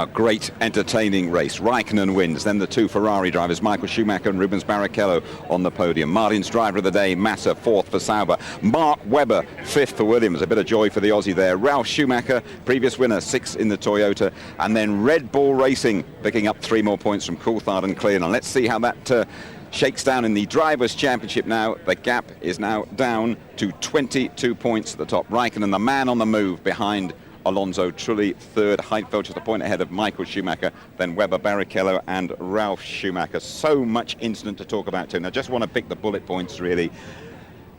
A great entertaining race. Raikkonen wins, then the two Ferrari drivers, Michael Schumacher and Rubens Barrichello on the podium. Martin's driver of the day, Massa, fourth for Sauber. Mark Webber, fifth for Williams. A bit of joy for the Aussie there. Ralf Schumacher, previous winner, sixth in the Toyota. And then Red Bull Racing picking up 3 more points from Coulthard and Clearnon. Let's see how that shakes down in the Drivers' Championship now. The gap is now down to 22 points at the top. Raikkonen, the man on the move behind Alonso, Trulli third, Heidfeld just a point ahead of Michael Schumacher, then Webber, Barrichello and Ralf Schumacher. So much incident to talk about too. And I just want to pick the bullet points really.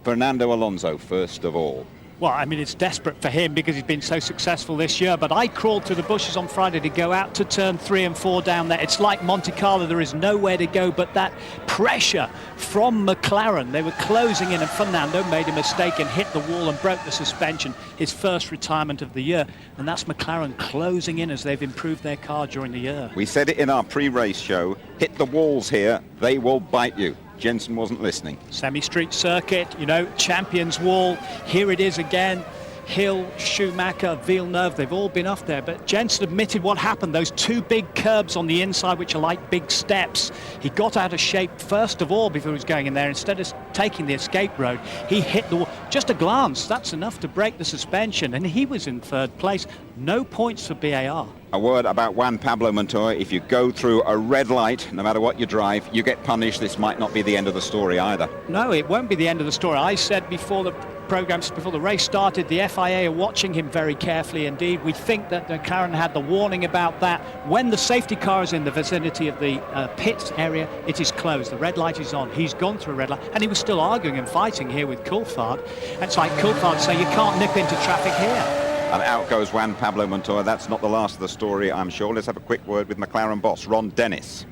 Fernando Alonso first of all. Well, I mean, it's desperate for him because he's been so successful this year, but I crawled through the bushes on Friday to go out to turn 3 and 4 down there. It's like Monte Carlo, there is nowhere to go, but that pressure from McLaren. They were closing in and Fernando made a mistake and hit the wall and broke the suspension, his first retirement of the year, and that's McLaren closing in as they've improved their car during the year. We said it in our pre-race show, hit the walls here, they will bite you. Jensen wasn't listening. Semi-street circuit, you know, Champions Wall. Here it is again. Hill, Schumacher, Villeneuve, they've all been off there. But Jensen admitted what happened. Those two big curbs on the inside, which are like big steps. He got out of shape first of all before he was going in there. Instead of taking the escape road, he hit the wall. Just a glance, that's enough to break the suspension. And he was in third place. No points for BAR. A word about Juan Pablo Montoya. If you go through a red light, no matter what you drive, you get punished. This might not be the end of the story either. No, it won't be the end of the story. I said before the programs, before the race started, the FIA are watching him very carefully indeed. We think that McLaren had the warning about that. When the safety car is in the vicinity of the pits area, it is closed. The red light is on. He's gone through a red light, and he was still arguing and fighting here with Coulthard. It's like Coulthard saying you can't nip into traffic here. And out goes Juan Pablo Montoya. That's not the last of the story, I'm sure. Let's have a quick word with McLaren boss, Ron Dennis.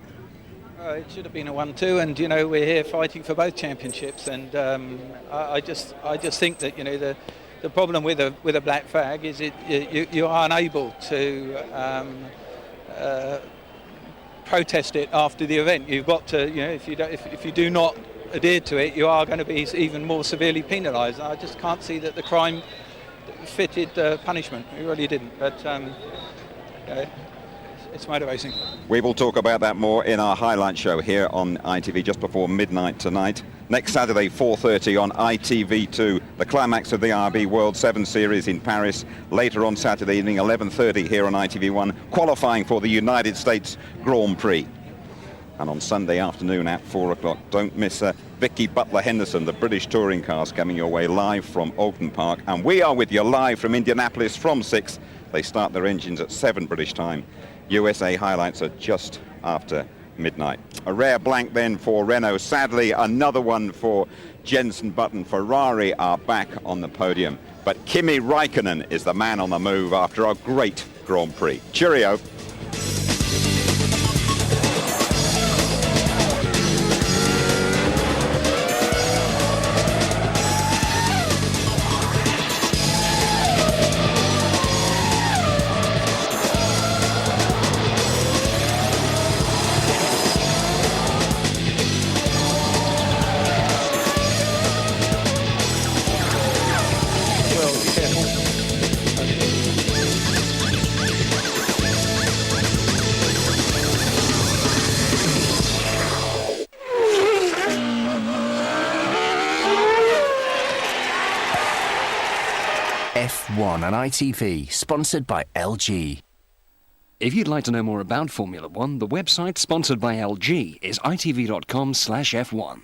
It should have been a 1-2, and you know we're here fighting for both championships. And I just think that you know the problem with a black flag is you are unable to protest it after the event. You've got to, you know, if you do not adhere to it, you are going to be even more severely penalised. I just can't see that the crime fitted punishment. It really didn't. But it's motor racing. We will talk about that more in our highlight show here on ITV just before midnight tonight. Next Saturday, 4:30 on ITV2, the climax of the RB World 7 Series in Paris. Later on Saturday evening, 11:30 here on ITV1, qualifying for the United States Grand Prix. And on Sunday afternoon at 4 o'clock, don't miss Vicky Butler-Henderson, the British touring cars coming your way live from Oulton Park. And we are with you live from Indianapolis from 6. They start their engines at 7 British time. USA highlights are just after midnight. A rare blank then for Renault. Sadly, another one for Jenson Button. Ferrari are back on the podium. But Kimi Raikkonen is the man on the move after a great Grand Prix. Cheerio. F1 on ITV, sponsored by LG. If you'd like to know more about Formula One, the website sponsored by LG is itv.com/F1.